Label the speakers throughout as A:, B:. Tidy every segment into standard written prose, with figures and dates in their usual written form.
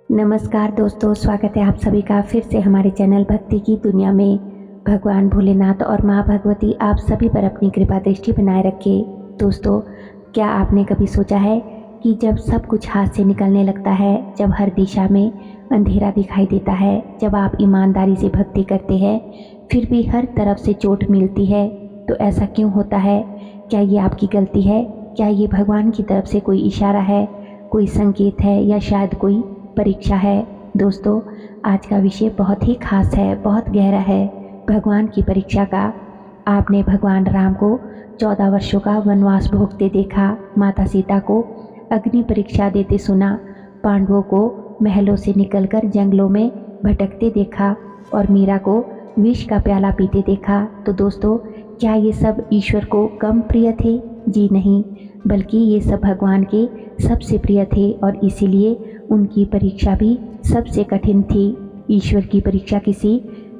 A: नमस्कार दोस्तों, स्वागत है आप सभी का फिर से हमारे चैनल भक्ति की दुनिया में। भगवान भोलेनाथ और माँ भगवती आप सभी पर अपनी कृपा दृष्टि बनाए रखे। दोस्तों, क्या आपने कभी सोचा है कि जब सब कुछ हाथ से निकलने लगता है, जब हर दिशा में अंधेरा दिखाई देता है, जब आप ईमानदारी से भक्ति करते हैं फिर भी हर तरफ से चोट मिलती है, तो ऐसा क्यों होता है? क्या ये आपकी गलती है? क्या ये भगवान की तरफ से कोई इशारा है, कोई संकेत है, या शायद कोई परीक्षा है? दोस्तों, आज का विषय बहुत ही खास है, बहुत गहरा है, भगवान की परीक्षा का। आपने भगवान राम को 14 वर्षों का वनवास भोगते देखा, माता सीता को अग्नि परीक्षा देते सुना, पांडवों को महलों से निकलकर जंगलों में भटकते देखा और मीरा को विष का प्याला पीते देखा। तो दोस्तों, क्या ये सब ईश्वर को कम प्रिय थे? जी नहीं, बल्कि ये सब भगवान के सबसे प्रिय थे और इसीलिए उनकी परीक्षा भी सबसे कठिन थी। ईश्वर की परीक्षा किसी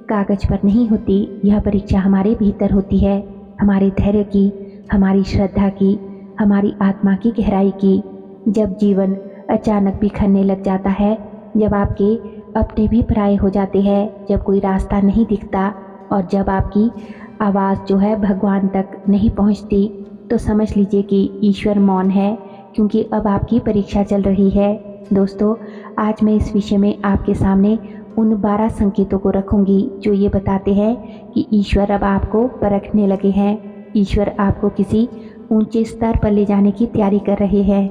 A: कागज पर नहीं होती, यह परीक्षा हमारे भीतर होती है, हमारे धैर्य की, हमारी श्रद्धा की, हमारी आत्मा की गहराई की। जब जीवन अचानक बिखरने लग जाता है, जब आपके अपने भी पराये हो जाते हैं, जब कोई रास्ता नहीं दिखता और जब आपकी आवाज़ जो है भगवान तक नहीं पहुंचती, तो समझ लीजिए कि ईश्वर मौन है, क्योंकि अब आपकी परीक्षा चल रही है। दोस्तों, आज मैं इस विषय में आपके सामने उन 12 संकेतों को रखूंगी जो ये बताते हैं कि ईश्वर अब आपको परखने लगे हैं, ईश्वर आपको किसी ऊंचे स्तर पर ले जाने की तैयारी कर रहे हैं।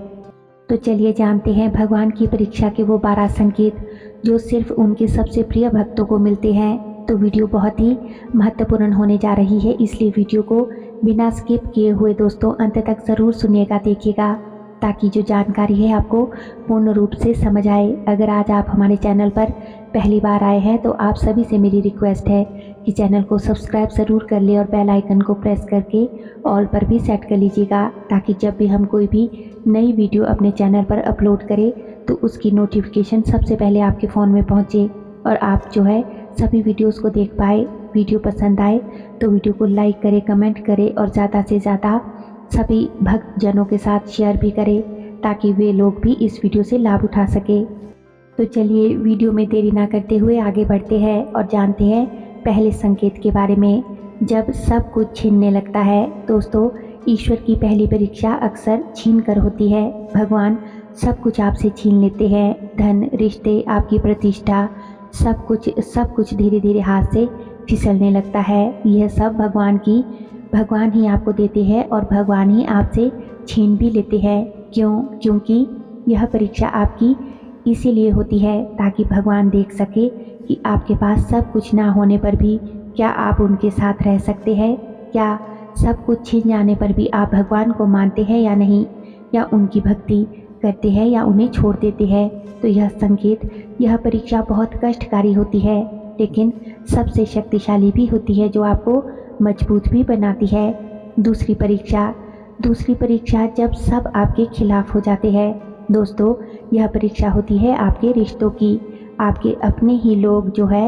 A: तो चलिए जानते हैं भगवान की परीक्षा के वो 12 संकेत जो सिर्फ उनके सबसे प्रिय भक्तों को मिलते हैं। तो वीडियो बहुत ही महत्वपूर्ण होने जा रही है, इसलिए वीडियो को बिना स्किप किए हुए दोस्तों अंत तक ज़रूर सुनिएगा, देखिएगा, ताकि जो जानकारी है आपको पूर्ण रूप से समझ आए। अगर आज आप हमारे चैनल पर पहली बार आए हैं तो आप सभी से मेरी रिक्वेस्ट है कि चैनल को सब्सक्राइब ज़रूर कर ले और बेल आइकन को प्रेस करके ऑल पर भी सेट कर लीजिएगा, ताकि जब भी हम कोई भी नई वीडियो अपने चैनल पर अपलोड करें तो उसकी नोटिफिकेशन सबसे पहले आपके फ़ोन में पहुँचे और आप जो है सभी वीडियोज़ को देख पाए। वीडियो पसंद आए तो वीडियो को लाइक करें, कमेंट करें और ज़्यादा से ज़्यादा सभी भक्तजनों के साथ शेयर भी करें, ताकि वे लोग भी इस वीडियो से लाभ उठा सके। तो चलिए वीडियो में देरी ना करते हुए आगे बढ़ते हैं और जानते हैं पहले संकेत के बारे में। जब सब कुछ छीनने लगता है, दोस्तों, ईश्वर की पहली परीक्षा अक्सर छीन कर होती है। भगवान सब कुछ आपसे छीन लेते हैं, धन, रिश्ते, आपकी प्रतिष्ठा, सब कुछ धीरे धीरे हाथ से फिसलने लगता है। यह सब भगवान ही आपको देते हैं और भगवान ही आपसे छीन भी लेते हैं। क्यों? क्योंकि यह परीक्षा आपकी इसीलिए होती है ताकि भगवान देख सके कि आपके पास सब कुछ ना होने पर भी क्या आप उनके साथ रह सकते हैं, क्या सब कुछ छीन जाने पर भी आप भगवान को मानते हैं या नहीं, या उनकी भक्ति करते हैं या उन्हें छोड़ देते हैं। तो यह संकेत, यह परीक्षा बहुत कष्टकारी होती है, लेकिन सबसे शक्तिशाली भी होती है, जो आपको मजबूत भी बनाती है। दूसरी परीक्षा जब सब आपके खिलाफ हो जाते हैं। दोस्तों, यह परीक्षा होती है आपके रिश्तों की। आपके अपने ही लोग जो है,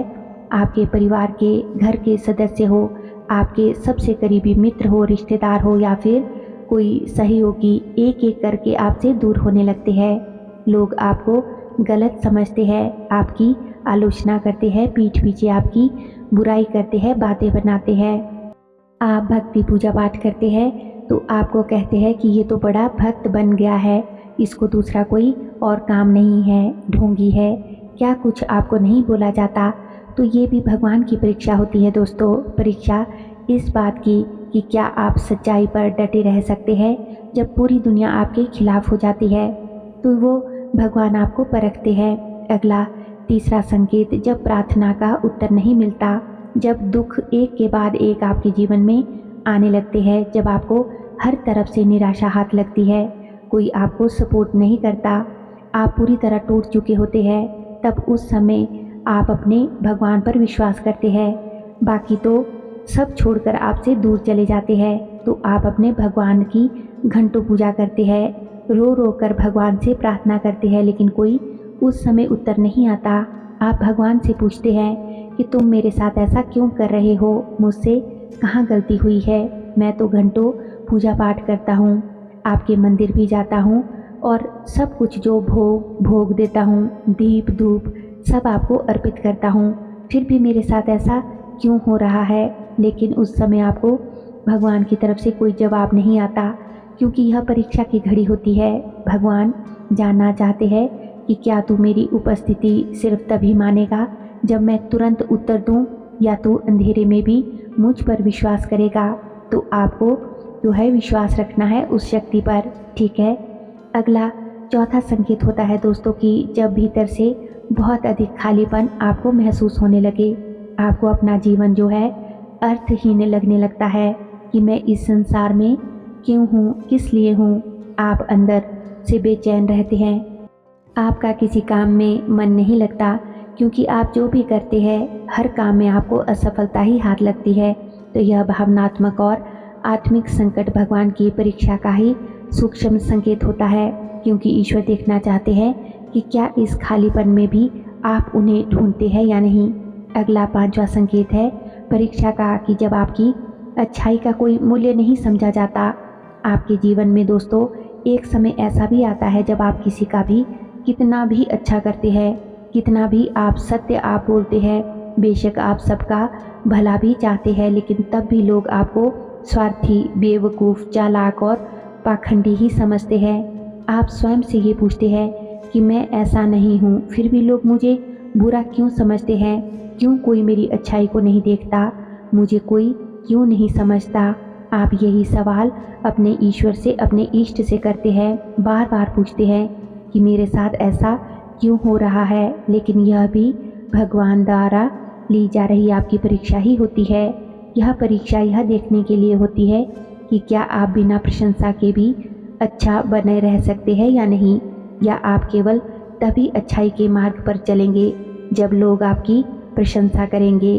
A: आपके परिवार के घर के सदस्य हो, आपके सबसे करीबी मित्र हो, रिश्तेदार हो, या फिर कोई सहयोगी, एक एक करके आपसे दूर होने लगते हैं। लोग आपको गलत समझते हैं, आपकी आलोचना करते हैं, पीठ पीछे आपकी बुराई करते हैं, बातें बनाते हैं। आप भक्ति पूजा पाठ करते हैं तो आपको कहते हैं कि ये तो बड़ा भक्त बन गया है, इसको दूसरा कोई और काम नहीं है, ढोंगी है, क्या कुछ आपको नहीं बोला जाता। तो ये भी भगवान की परीक्षा होती है दोस्तों, परीक्षा इस बात की कि क्या आप सच्चाई पर डटे रह सकते हैं जब पूरी दुनिया आपके खिलाफ हो जाती है। तो वो भगवान आपको परखते हैं। अगला तीसरा संकेत, जब प्रार्थना का उत्तर नहीं मिलता, जब दुख एक के बाद एक आपके जीवन में आने लगते हैं, जब आपको हर तरफ से निराशा हाथ लगती है, कोई आपको सपोर्ट नहीं करता, आप पूरी तरह टूट चुके होते हैं, तब उस समय आप अपने भगवान पर विश्वास करते हैं, बाकी तो सब छोड़कर आपसे दूर चले जाते हैं। तो आप अपने भगवान की घंटों पूजा करते हैं, रो रो कर भगवान से प्रार्थना करते हैं, लेकिन कोई उस समय उत्तर नहीं आता। आप भगवान से पूछते हैं कि तुम मेरे साथ ऐसा क्यों कर रहे हो, मुझसे कहाँ गलती हुई है, मैं तो घंटों पूजा पाठ करता हूँ, आपके मंदिर भी जाता हूँ, और सब कुछ जो भोग देता हूँ, दीप धूप सब आपको अर्पित करता हूँ, फिर भी मेरे साथ ऐसा क्यों हो रहा है। लेकिन उस समय आपको भगवान की तरफ से कोई जवाब नहीं आता, क्योंकि यह परीक्षा की घड़ी होती है। भगवान जानना चाहते हैं कि क्या तू मेरी उपस्थिति सिर्फ तभी मानेगा जब मैं तुरंत उत्तर दूं, या तू अंधेरे में भी मुझ पर विश्वास करेगा। तो आपको जो है विश्वास रखना है उस शक्ति पर, ठीक है। अगला चौथा संकेत होता है दोस्तों कि जब भीतर से बहुत अधिक खालीपन आपको महसूस होने लगे, आपको अपना जीवन जो है अर्थहीन लगने लगता है कि मैं इस संसार में क्यों हूँ, किस लिए हूँ। आप अंदर से बेचैन रहते हैं, आपका किसी काम में मन नहीं लगता, क्योंकि आप जो भी करते हैं हर काम में आपको असफलता ही हाथ लगती है। तो यह भावनात्मक और आत्मिक संकट भगवान की परीक्षा का ही सूक्ष्म संकेत होता है, क्योंकि ईश्वर देखना चाहते हैं कि क्या इस खालीपन में भी आप उन्हें ढूंढते हैं या नहीं। अगला पांचवा संकेत है परीक्षा का, कि जब आपकी अच्छाई का कोई मूल्य नहीं समझा जाता। आपके जीवन में दोस्तों एक समय ऐसा भी आता है जब आप किसी का भी कितना भी अच्छा करते हैं, कितना भी आप सत्य आप बोलते हैं, बेशक आप सबका भला भी चाहते हैं, लेकिन तब भी लोग आपको स्वार्थी, बेवकूफ़, चालाक और पाखंडी ही समझते हैं। आप स्वयं से ये पूछते हैं कि मैं ऐसा नहीं हूँ, फिर भी लोग मुझे बुरा क्यों समझते हैं, क्यों कोई मेरी अच्छाई को नहीं देखता, मुझे कोई क्यों नहीं समझता। आप यही सवाल अपने ईश्वर से, अपने इष्ट से करते हैं, बार बार पूछते हैं कि मेरे साथ ऐसा क्यों हो रहा है। लेकिन यह भी भगवान द्वारा ली जा रही आपकी परीक्षा ही होती है। यह परीक्षा यह देखने के लिए होती है कि क्या आप बिना प्रशंसा के भी अच्छा बने रह सकते हैं या नहीं, या आप केवल तभी अच्छाई के मार्ग पर चलेंगे जब लोग आपकी प्रशंसा करेंगे।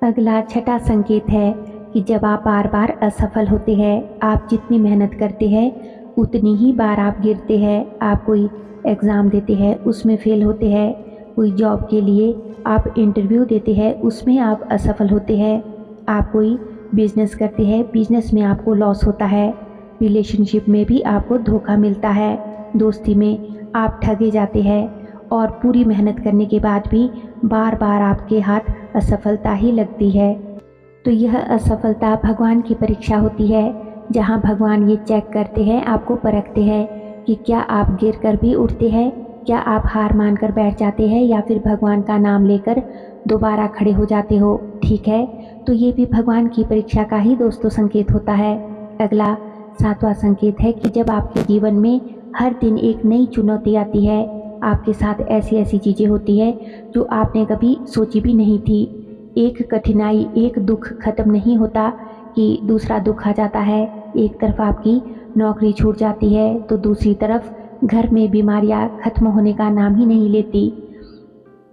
A: अगला छठा संकेत है कि जब आप बार बार असफल होते हैं, आप जितनी मेहनत करते हैं उतनी ही बार आप गिरते हैं। आप कोई एग्ज़ाम देते हैं, उसमें फेल होते हैं, कोई जॉब के लिए आप इंटरव्यू देते हैं, उसमें आप असफल होते हैं, आप कोई बिजनेस करते हैं, बिजनेस में आपको लॉस होता है, रिलेशनशिप में भी आपको धोखा मिलता है, दोस्ती में आप ठगे जाते हैं, और पूरी मेहनत करने के बाद भी बार बार आपके हाथ असफलता ही लगती है। तो यह असफलता भगवान की परीक्षा होती है, जहाँ भगवान ये चेक करते हैं, आपको परखते हैं कि क्या आप गिर कर भी उठते हैं, क्या आप हार मान कर बैठ जाते हैं, या फिर भगवान का नाम लेकर दोबारा खड़े हो जाते हो, ठीक है। तो ये भी भगवान की परीक्षा का ही दोस्तों संकेत होता है। अगला सातवां संकेत है कि जब आपके जीवन में हर दिन एक नई चुनौती आती है, आपके साथ ऐसी ऐसी चीज़ें होती है जो आपने कभी सोची भी नहीं थी। एक कठिनाई, एक दुख खत्म नहीं होता कि दूसरा दुख आ जाता है। एक तरफ आपकी नौकरी छूट जाती है तो दूसरी तरफ घर में बीमारियां खत्म होने का नाम ही नहीं लेती।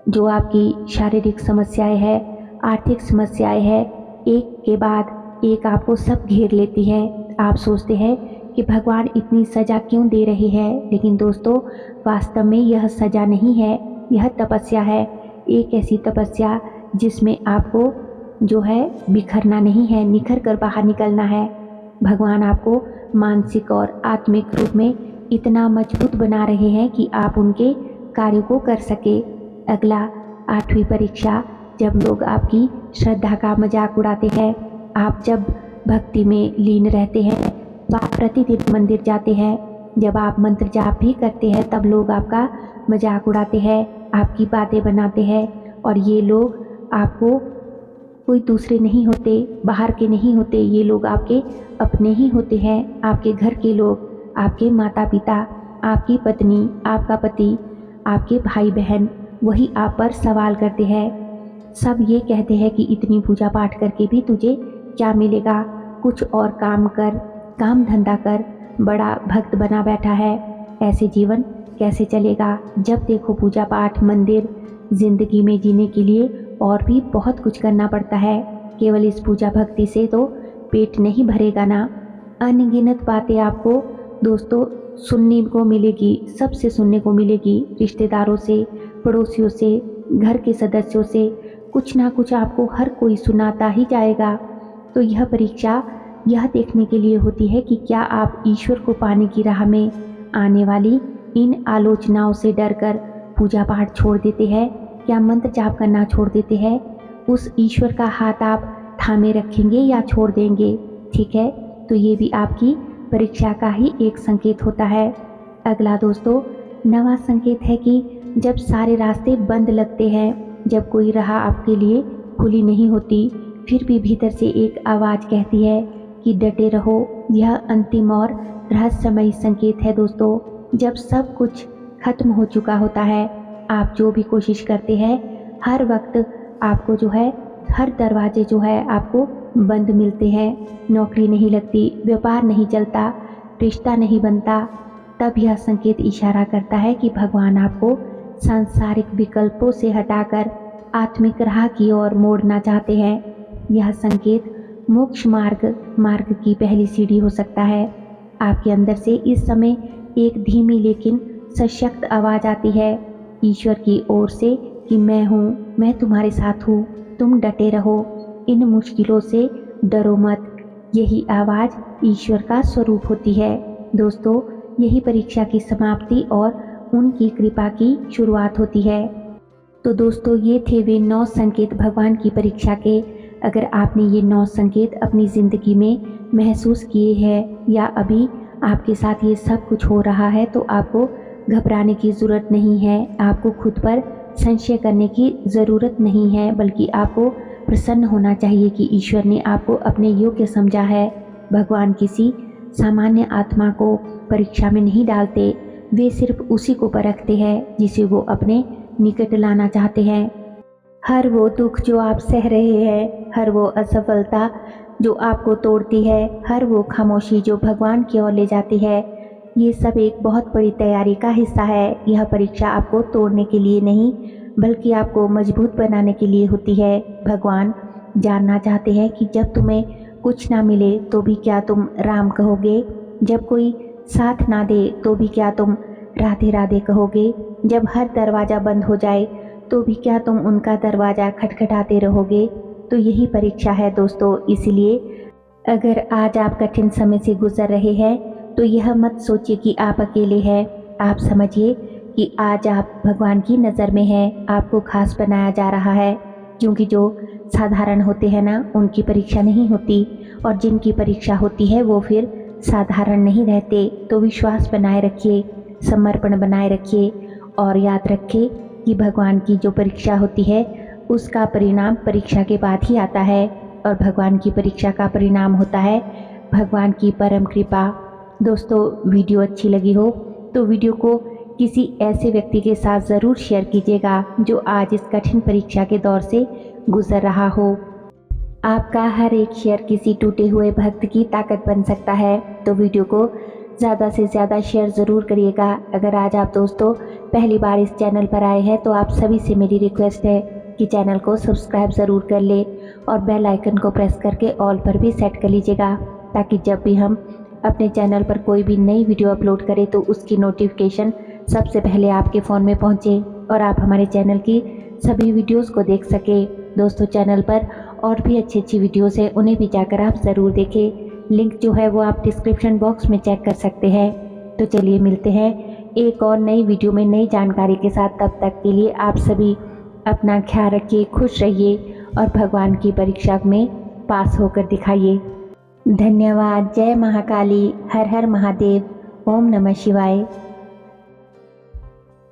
A: जो आपकी शारीरिक समस्याएं हैं, आर्थिक समस्याएं हैं, एक के बाद एक आपको सब घेर लेती है। आप सोचते हैं कि भगवान इतनी सज़ा क्यों दे रही है, लेकिन दोस्तों वास्तव में यह सज़ा नहीं है, यह तपस्या है। एक ऐसी तपस्या जिसमें आपको जो है बिखरना नहीं है, निखर कर बाहर निकलना है। भगवान आपको मानसिक और आत्मिक रूप में इतना मजबूत बना रहे हैं कि आप उनके कार्यों को कर सके। अगला आठवीं परीक्षा, जब लोग आपकी श्रद्धा का मजाक उड़ाते हैं। आप जब भक्ति में लीन रहते हैं, आप प्रतिदिन मंदिर जाते हैं, जब आप मंत्र जाप भी करते हैं, तब लोग आपका मजाक उड़ाते हैं, आपकी बातें बनाते हैं, और ये लोग आपको कोई दूसरे नहीं होते, बाहर के नहीं होते, ये लोग आपके अपने ही होते हैं, आपके घर के लोग, आपके माता पिता, आपकी पत्नी, आपका पति, आपके भाई बहन, वही आप पर सवाल करते हैं। सब ये कहते हैं कि इतनी पूजा पाठ करके भी तुझे क्या मिलेगा, कुछ और काम कर, काम धंधा कर, बड़ा भक्त बना बैठा है, ऐसे जीवन कैसे चलेगा। जब देखो पूजा पाठ, मंदिर, जिंदगी में जीने के लिए और भी बहुत कुछ करना पड़ता है, केवल इस पूजा भक्ति से तो पेट नहीं भरेगा ना। अनगिनत बातें आपको दोस्तों सुनने को मिलेगी, सबसे सुनने को मिलेगी, रिश्तेदारों से, पड़ोसियों से, घर के सदस्यों से, कुछ ना कुछ आपको हर कोई सुनाता ही जाएगा। तो यह परीक्षा यह देखने के लिए होती है कि क्या आप ईश्वर को पाने की राह में आने वाली इन आलोचनाओं से डरकर पूजा पाठ छोड़ देते हैं, क्या मंत्र जाप करना छोड़ देते हैं, उस ईश्वर का हाथ आप थामे रखेंगे या छोड़ देंगे। ठीक है, तो ये भी आपकी परीक्षा का ही एक संकेत होता है। अगला दोस्तों, नवा संकेत है कि जब सारे रास्ते बंद लगते हैं, जब कोई राह आपके लिए खुली नहीं होती, फिर भी भीतर से एक आवाज़ कहती है कि डटे रहो। यह अंतिम और रहस्यमयी संकेत है दोस्तों। जब सब कुछ खत्म हो चुका होता है, आप जो भी कोशिश करते हैं, हर वक्त आपको जो है हर दरवाजे जो है आपको बंद मिलते हैं, नौकरी नहीं लगती, व्यापार नहीं चलता, रिश्ता नहीं बनता, तब यह संकेत इशारा करता है कि भगवान आपको सांसारिक विकल्पों से हटाकर आत्मिक राह की ओर मोड़ना चाहते हैं। यह संकेत मोक्ष मार्ग की पहली सीढ़ी हो सकता है। आपके अंदर से इस समय एक धीमी लेकिन सशक्त आवाज़ आती है ईश्वर की ओर से कि मैं हूँ, मैं तुम्हारे साथ हूँ, तुम डटे रहो, इन मुश्किलों से डरो मत। यही आवाज़ ईश्वर का स्वरूप होती है दोस्तों। यही परीक्षा की समाप्ति और उनकी कृपा की शुरुआत होती है। तो दोस्तों, ये थे वे 9 संकेत भगवान की परीक्षा के। अगर आपने ये 9 संकेत अपनी ज़िंदगी में महसूस किए हैं या अभी आपके साथ ये सब कुछ हो रहा है, तो आपको घबराने की ज़रूरत नहीं है, आपको खुद पर संशय करने की ज़रूरत नहीं है, बल्कि आपको प्रसन्न होना चाहिए कि ईश्वर ने आपको अपने योग्य समझा है। भगवान किसी सामान्य आत्मा को परीक्षा में नहीं डालते, वे सिर्फ उसी को परखते हैं जिसे वो अपने निकट लाना चाहते हैं। हर वो दुख जो आप सह रहे हैं, हर वो असफलता जो आपको तोड़ती है, हर वो खामोशी जो भगवान की ओर ले जाती है, ये सब एक बहुत बड़ी तैयारी का हिस्सा है। यह परीक्षा आपको तोड़ने के लिए नहीं, बल्कि आपको मजबूत बनाने के लिए होती है। भगवान जानना चाहते हैं कि जब तुम्हें कुछ ना मिले तो भी क्या तुम राम कहोगे, जब कोई साथ ना दे तो भी क्या तुम राधे राधे कहोगे, जब हर दरवाज़ा बंद हो जाए तो भी क्या तुम उनका दरवाज़ा खटखटाते रहोगे। तो यही परीक्षा है दोस्तों। इसलिए अगर आज आप कठिन समय से गुजर रहे हैं, तो यह मत सोचिए कि आप अकेले हैं। आप समझिए कि आज आप भगवान की नज़र में हैं, आपको खास बनाया जा रहा है, क्योंकि जो साधारण होते हैं ना, उनकी परीक्षा नहीं होती, और जिनकी परीक्षा होती है वो फिर साधारण नहीं रहते। तो विश्वास बनाए रखिए, समर्पण बनाए रखिए, और याद रखिए कि भगवान की जो परीक्षा होती है उसका परिणाम परीक्षा के बाद ही आता है, और भगवान की परीक्षा का परिणाम होता है भगवान की परम कृपा। दोस्तों, वीडियो अच्छी लगी हो तो वीडियो को किसी ऐसे व्यक्ति के साथ ज़रूर शेयर कीजिएगा जो आज इस कठिन परीक्षा के दौर से गुजर रहा हो। आपका हर एक शेयर किसी टूटे हुए भक्त की ताकत बन सकता है। तो वीडियो को ज़्यादा से ज़्यादा शेयर ज़रूर करिएगा। अगर आज आप दोस्तों पहली बार इस चैनल पर आए हैं, तो आप सभी से मेरी रिक्वेस्ट है कि चैनल को सब्सक्राइब ज़रूर कर ले और बेल आइकन को प्रेस करके ऑल पर भी सेट कर लीजिएगा, ताकि जब भी हम अपने चैनल पर कोई भी नई वीडियो अपलोड करें तो उसकी नोटिफिकेशन सबसे पहले आपके फ़ोन में पहुंचे और आप हमारे चैनल की सभी वीडियोस को देख सके। दोस्तों, चैनल पर और भी अच्छी अच्छी वीडियोस है, उन्हें भी जाकर आप ज़रूर देखें। लिंक जो है वो आप डिस्क्रिप्शन बॉक्स में चेक कर सकते हैं। तो चलिए मिलते हैं एक और नई वीडियो में नई जानकारी के साथ। तब तक के लिए आप सभी अपना ख्याल रखिए, खुश रहिए और भगवान की परीक्षा में पास होकर दिखाइए। धन्यवाद। जय महाकाली। हर हर महादेव। ओम नमः शिवाय।